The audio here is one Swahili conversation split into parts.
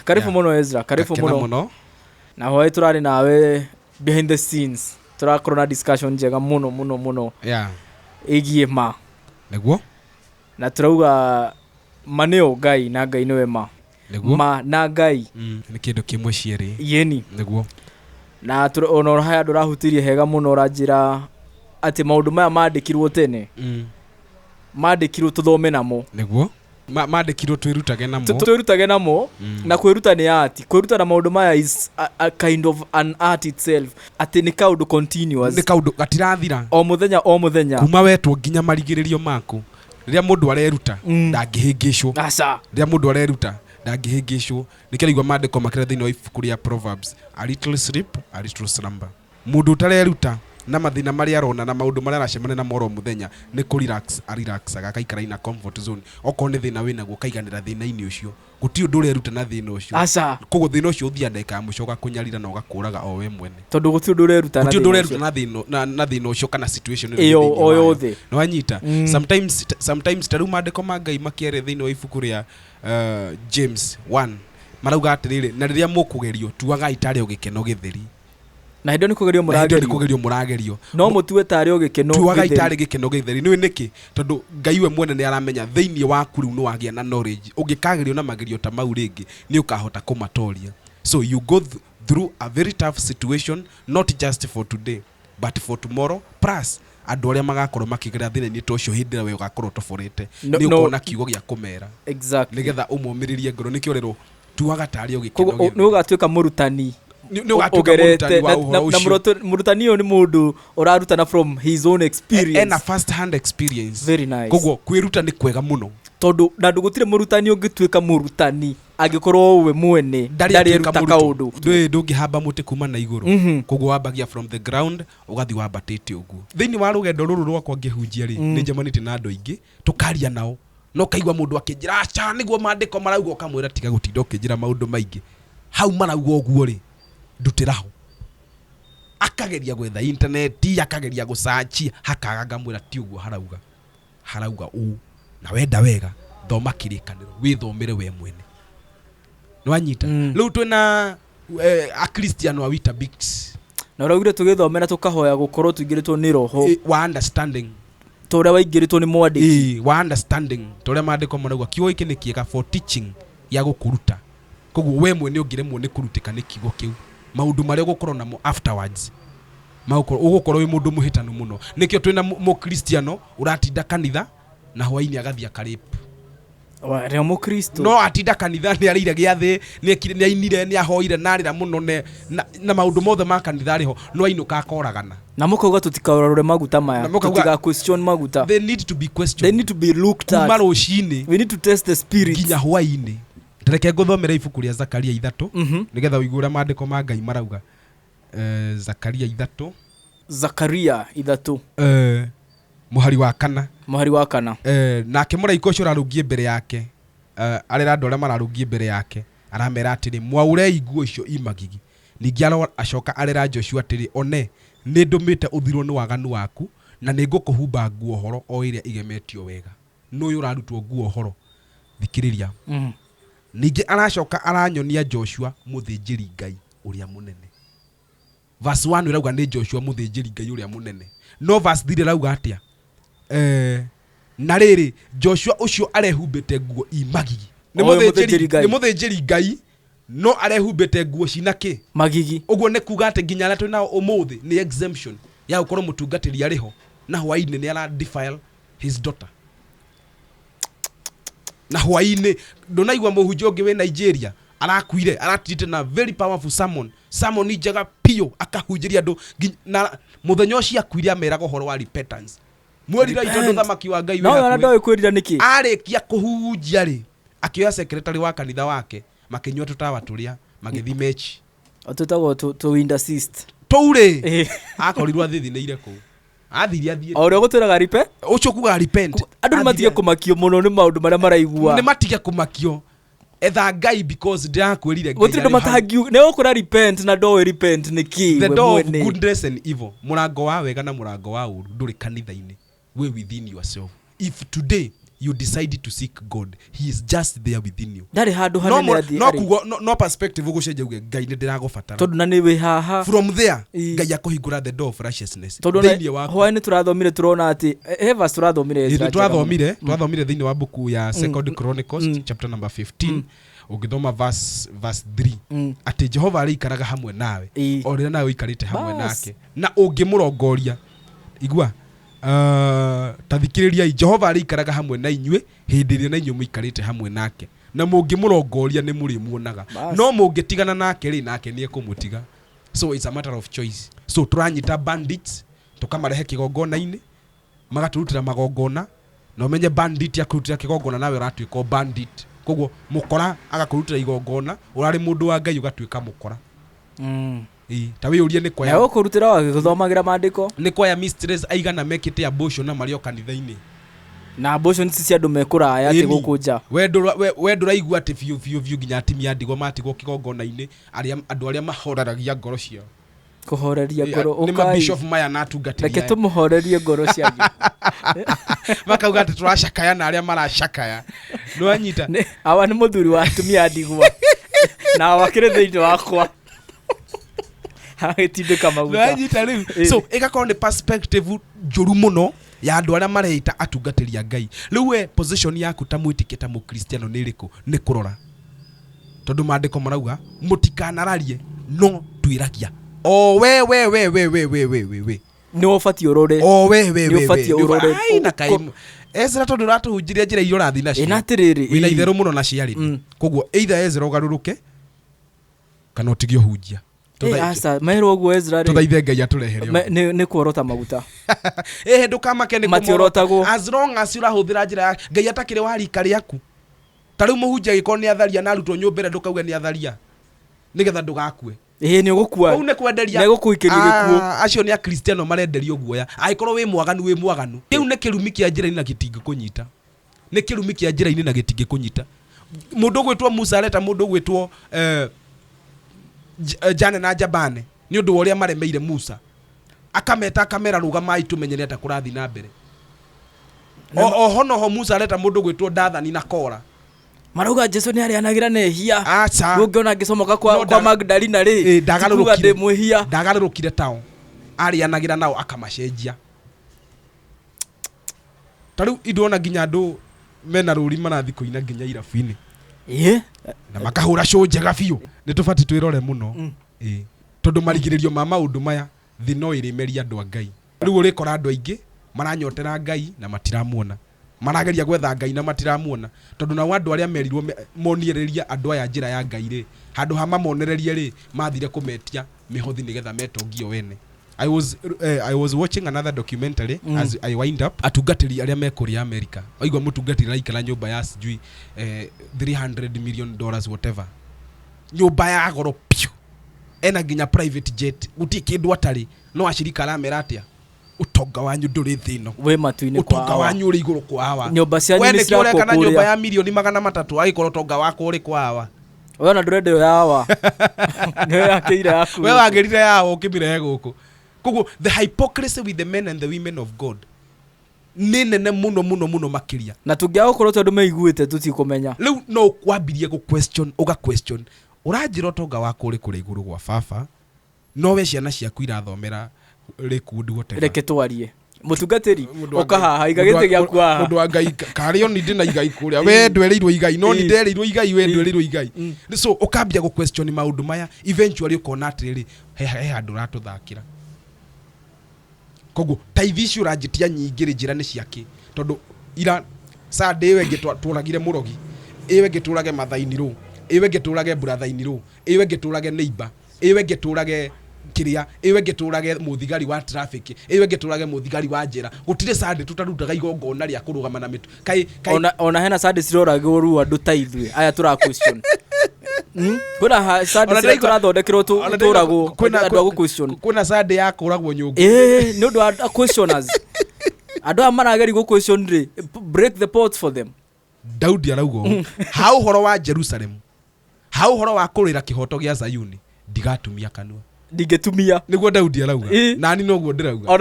Karibu muno Ezra, karibu muno. Na hoye turari nawe behind the scenes. Turakorwo na discussion njega muno. Igie ma. Neguo? Na turauga maneo Ngai na Ngai niwe ma. Neguo? Ma na Ngai. Ni kindu kimwe cieri. Yeni. Neguo? Na ono haya ndurahutirie hega muno ranjira ati maundu maya mandikirwo tene. Mandikirwo tuthome namo. Neguo? Mandikirwo twirutage namo. Twirutage namo na kwiruta ni ati. Kwiruta na maundu maya is a kind of an art itself. Ati ni kaundu continuous. Ni kaundu gatirathira. O muthenya. Kuma wetwo nginya marigiririo maku. Riria mundu areruta ndangihingicwo. Asa. Riria mundu areruta ndangihingicwo. Nikiraigwa mandiko makira thiini wa ibuku ria Proverbs. A little sleep, a little slumber. Mundu utareruta na mathina maria arona na maundu maria aracemana na moro muthenya ni ku relax agaikara ina comfort zone. Oko ni thina wina guo kaiganira thina-ini ucio. Guti undu ureruta na thina ucio. Asa. Koguo thina ucio uthia ndeka mucoka kunyarira na ugakuraga o we mwene. Tondu guti undu ureruta na thina ucio kana situation iyo oyothe. No anyita. Sometimes taru mandiko ma Ngai makiere thiini wa ibuku ria James 1. Marauga atiriri na riria mukugerio tuaga itare ugikeno githeri. Na hindo ni kugerio muragerio. No mutue tare ugikeno githeri. Tuaga itare gikeno githeri. Ni niki tondu Ngai we mwene ni aramenya thiini waku riu no wagia na knowledge. Ugikagerio na magerio ta mau ringi ni ukahota kumatoria. So you go through a very tough situation, not just for today but for tomorrow. Plus andu aria magakorwo makigera thina-ini tocio hindi we ugakorwo toborete ni ukona kiugo gia kumera. Exactly. Nigetha umomiririe ngoro nikio rero tuaga tare ugikeno githeri. Ni ugatuika murutani. Ugerete na murutani yo ni mundu urarutana from his own experience and a first hand experience. Very nice. Koguo kwiruta ni kwega muno tondu na ndugutire murutani ungituika murutani agikorwo we mwene ndari ruta kaundu ndungihamba muti kuma na iguru. Koguo wambagia from the ground ugathi wambatite uguo. Thiini wa rugendo ruru rwakwa ngihunjia ri ni njemanite na andu aingi tukaria nao no kaigwa mundu akinjira acha niguo mandiko marauga ukamwira tiga gutinda ukinjira maundu maingi hau marauga uguo ri ndutiraho akageria gwetha internet akageria gusachi hakaga ngamwira ti uguo harauga u na wenda wega thoma kirikaniro withomere we mwene no anyita riu twina a Christian wa wita bits na raugire tugithomera tukahoya gukorwo tuingiritwo ni roho wa understanding tore waingiritwo ni mwandiki wa understanding tore mandiko marauga kiugo iki ni kiega for teaching ya gukuruta. Koguo we mwene ungiremwo ni kurutika ni kiugo kiu maundu maria gukorwo namo afterwards ugukorwo wi mundu muhitanu muno. Nikio twina mo Kristiano uratinda kanitha na hwaini agathia karip wa rio mo Kristo no atinda kanitha ni arire giathi ni ainire ni ahoire narira muno na maundu mothe ma kanitha riho no ainuka akoragana na mukauga tutikaurore maguta maya tutiga question maguta. They need to be questioned, they need to be looked at. Kumaro shini we need to test the spirit ginya hwaini. Ndireke nguthomera ibuku ria Zakaria 3 nigetha uigura mandiko ma Ngai marauga Zakaria 3 muhari wa kana nake muraika ucio ararungie mbere yake arera andu aria mararungie mbere yake aramera atiri mwaurei nguo icio imagigi. Ningi acoka arera Joshua atiri one ni ndumite uthirwo ni waganu waku na ningukuhumba nguo horo o iria igemetio wega. No uyu urarutwo nguo horo thikiriria. Ningi aracoka aranyonia Joshua muthinjiri Ngai uria munene. Verse 1 irauga ni Joshua muthinjiri Ngai uria munene. No verse 3 irauga atia na riri Joshua ucio arehumbite nguo imagigi. Ni muthinjiri Ngai no arehumbite nguo cinaki magigi. Uguo ni kuga ati nginya aria twina umuthi ni exemption ya gukorwo mutungatiri ariho na hwaini ni ara defile his daughter. Na hwaini ndonaigwa muhunjio ngi we Nigeria arakuire aratite na very powerful sermon njega pio akahunjiria andu na muthenya ucio akuire amera gohoro wa repentance. Mweri itondo thamaki wa Ngai we no ndoe kwirira niki arikia kuhunjia ri akioya secretary wa kanitha wake makinywa tutawa turia magithi mechi otutago to wind assist toure akorirwa athithineire ku athiria thie ore guturaga ripe ucio kuga repent andu matige kumakio muno ni maundu maria maraigua ni matige kumakio etha Ngai because ndakwirire Ngai gutire matagiu ne ukura repent na do repent niki the door of goodness and evil murango wa wega na murango wa uru nduri kanitha-ini we within yourself. If today you decide to seek God, he is just there within you. Dari handu hanene athi no perspective ugucenje uge Ngai ni ndiragubatara tondu na ni wi haha from there Ngai akohingura the door of righteousness thiini wa ho ni turathomire turona ati Evas turathomire turathomire thiini wa buku ya Second Chronicles chapter number 15 ugithoma verse 3 ati Jehova arikaraga hamwe nawe o rira nawe ikarite hamwe nake na ungimurongoria igua tathikiriria Jehova arikaraga hamwe na inyue hindi ria na inyue muikarite hamwe nake na mungimurongoria ni muri muonaga no mungitigana nake ri nake ni ekumutiga. So it's a matter of choice. So turanyita bandits tukamarehe kigongona-ini magaturutira magongona no menye bandit yakurutira kigongona nawe uratuika bandit koguo mukora agakurutira igongona urari mundu wa Ngai ugatuika mukora. Ta wiurie ni kwa ya kurutira wa guthomagira maandiko ni kwa ya mistress aigana mekite abortion na mario kanitha-ini na abortion ci andu mekura aya ati gukunja we nduraigua ati fiu ginya atimia ndigo matigwo kigongona-ini andu aria mahoreragia ngoro ciao kuhoreria ngoro ukai bishop maya na atungatĩria reke tumuhorerie ngoro cianyu makauga ati turacakaya na aria maracakaya no anyita awa ni muthuri wa atumia ndigwa na wakire thiini wakwa hagitindika maguta anyita riu so igakorwo ni perspective njuru muno ya andu aria mareita atungatĩria Ngai. Riu we position yaku ta mwitĩkia ta mukristiano ni iriku ni kurora tondu maandiko marauga mutikanararie no twiragia o we ni ofati urore o we na kai Ezra tondu ratuhunjiria njira iria urathi nacio inatiriri wina itheru muno na ciari koguo either Ezra ugaruruke kana utigio hunjia asa mahero oguo Ezra ri tuthaithe Ngai aturehere ni kuorota maguta ndukamake ni matiorotago as long as urahuthira njira ya Ngai atakire warika riaku tariu muhunjia giko ni atharia na rutwo nyumbere ndukauga ni atharia nigetha ndugakue ni ugukua au ne kwenderia nego kuikeria gikuo acio ni a Kristiano marenderio guoya aikorwo wi mwaganu kiu ne kirumi kia njira-ini na gitingi kunyita ne kirumi kia njira-ini na gitingi kunyita mundu gwitwo Musa areta mundu gwitwo Jane na Jabane ni undu uria maremeire Musa akameta kamera rugamai tumenye neta kurathi na mbere ho Musa areta mundu gwitwo Dathani na Kora marauga Jesu ni arianagira nehia ungiona ngicomoka kwa Magdalena ri ndagarurukire mwihia ndagarurukire tao arianagira nao akamacenjia tariu idona nginya andu mena ruri marathi kuina nginya irabu-ini na makahura show njega biu ni tubati twirore muno tondu marigiririo ma maundu maya thino irimeria andu a Ngai. Riu urikora andu aingi maranyotera Ngai na matiramuona marageria gwetha Ngai na matiramuona tondu na andu aria merirwo moniriria andu aya njira ya Ngai ri handu hama monererie ri mathire kumetia mihothi nigetha metongio wene. I was watching another documentary as I wind up atungatiri aria mekuri America oigwa mutungatiri raikara nyumba ya sijui $300 million whatever nyumba ya goro piu ena nginya private jet uti kindu atari no ashirika aramera atia utonga wanyu nduri thino we matu-ini kwa utonga wanyu uri iguru kwa hawa nyumba cia nyini cia kukuria kana nyumba ya milioni 300 agikoro utonga wako uri kwa hawa we na ndurende yo yawa ni yakire yaku we wagirire yawa ukimirehe guku koguo the hypocrisy with the men and the women of God nene muno makiria na tungia ukorwo tondu meiguite tutikumenya riu no kwambirie ku question uga question uranjira utonga wako uri kuri iguru gwa baba no we ciana ciaku irathomera record whatever reke twarie mutungatiri ukahaha igagite gyaku haha mundu wa Ngai kario ni ndina igai kuria we ndwereirwo igai no ni ndereirwo igai we ndwereirwo igai so ukambia ku question maundu maya eventually ukona atiriri he andu ratuthakira koguo taithi uranjitia nyingiri njira ni ciake tondu ira Sunday we ngituragire murogi iwe ngiturage mathaini ru iwe ngiturage brother-ini ru iwe ngiturage neighbor iwe ngiturage kiria iwe ngiturage muthigari wa traffic iwe ngiturage muthigari wa njira gutire Sunday tutarutaga igongona ria kurugama na mitu kai ona hena Sunday ciroragwo ru andu taithwe aya tura question kuna Sunday turathondekirwo turagwo kwina andu agu question kuna Sunday ya kuragwo nyungu ni undu wa questioners andu amarageri go question ri break the pot for them. Daudi araugo hau horo wa Jerusalem hau horo wa kurira kihoto gia Zayuni ndigatumia kanua ndingetumia niguo Daudi arauga nani noguo ndirauga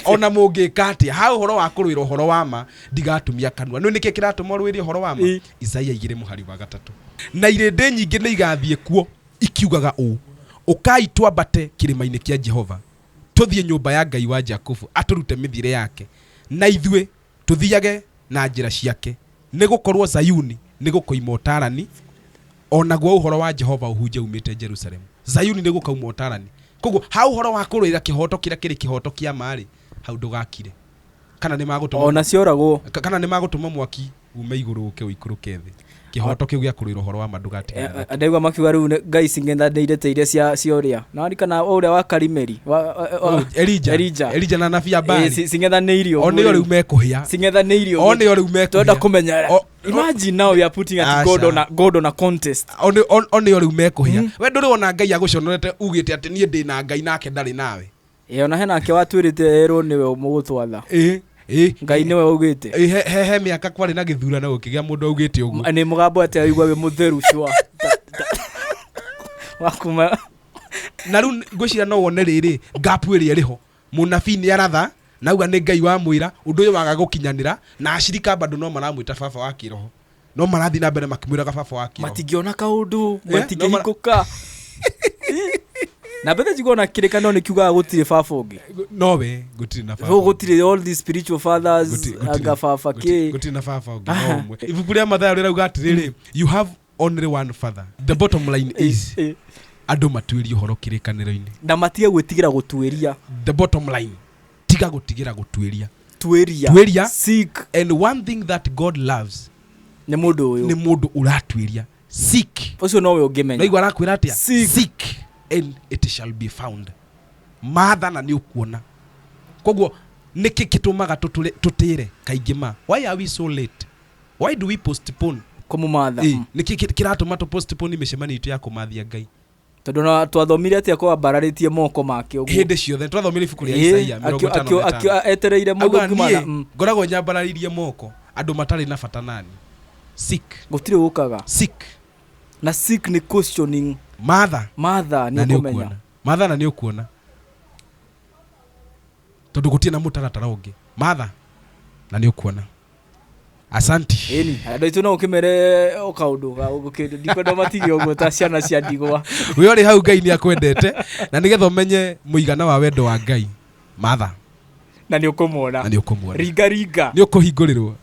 ona mũngĩkati ha ũhoro wa kũrũĩra ũhoro wa ma ndigatumia kanua no nĩkĩ kĩratũma rũĩrie ũhoro wa ma Isaia 2:3 na irĩndĩ nyingĩ nĩ igathiĩ kuo ikiugaga ũũ ũkai twambate kĩrĩma-inĩ kĩa Jehova tũthiĩ nyũmba ya Ngai wa Jakubu atũrute mĩthire yake na ithuĩ tũthiage na njĩra ciake nĩgũkorwo Zayuni nĩgũkoima ũtarani onaguo ũhoro wa Jehova ũhunje umĩte Jerusalemu Zayuni nĩgũkauma ũtarani koguo ha ũhoro wa kũrũĩra kĩhoto kĩrĩa kĩrĩ kĩhoto kĩa marĩ hau ndũgakire kana nĩ magũtũma ona cioragwo kana nĩ magũtũma mwaki ume igũrũ ũke ũikũrũke thĩ kĩhoto kĩu gĩa kũrũĩra ũhoro wa mandugatigana andaiwa makiuga rĩu Ngai cingethanĩire irĩa ciorĩa na wani kana ũrĩa wa Karimeri Elija na nabii Abali cingethanĩirio onio rĩu mekũhĩa cingethanĩirio onio rĩu mekũhĩa twenda kũmenya imagine now we are putting at God on a contest onio rĩu mekũhĩa we ndũrĩ ona Ngai agũconorete ugĩte atĩ niĩ ndĩ na Ngai nake ndarĩ nawe ona henake watwĩrĩte erwo nĩwe mũgũtwatha Ngai nĩwe augĩte he mĩaka kwarĩ na gĩthurano gũkĩgĩa mũndũ augĩte ũguo nĩ mũgambo atĩ aigua we mũtheru cua wakuma na rĩu ngwĩciria no wone rĩrĩ ngapu ĩrĩa ĩrĩho mũnabii nĩ aratha nauga nĩ Ngai wa mwĩra ũndũ ũyũ waga gũkinyanĩra na acirika bado no maramwĩta baba wa kĩroho no marathiĩ na mbere makĩmwĩraga baba wa kĩroho matingĩona kaũndũ matingĩhingũka na bethe jigona kĩrĩkanĩro nĩ kiugaga gũtirĩ baba ũngĩ nowe gũtirĩ na baba gũtirĩ all these spiritual fathers anga baba gũtirĩ na baba ũngĩ no ũmwe ibuku rĩa Mathayo rĩrauga atĩrĩrĩ you have only one father the bottom line is andũ matuĩrie ũhoro kĩrĩkanĩro-inĩ na matige gwĩtigĩra gũtuĩria the bottom line tiga gũtigĩra gũtuĩria tuĩria seek and one thing that God loves nĩ mũndũ ũratuĩria seek ũcio nowe ũngĩmenya no igwa arakwĩra atĩa seek and it shall be found matha na nĩ ũkuona koguo nĩkĩ kĩtũmaga tũtĩre kaingĩ ma why are we so late why do we postpone kũmũmatha nĩkĩ kĩratũma postpone mĩcemanio itũ ya kũmathia Ngai tondũ na twathomire atĩa kwa bararĩtie moko make ũguo hĩndĩ ciothe twathomire ibuku rĩa Isaia 55 etereire mũndũ kumana ngoragwo nyambararirie moko andũ matarĩ na bata nani seek gũtirĩ gũkaga seek na seek ni questioning matha ni kumenya matha na ni ukuona tondu gutie na mutaratara ungi matha na ni ukuona asanti eni ando itu no ukimere okaundu ugukindu ndikwenda matigio uguo ta ciana cia ndigwa we ori hau Ngai ni akwendete na nigetha umenye muigana wa wendo wa Ngai matha na ni ukumwona ringa ringa ni ukuhingurirwo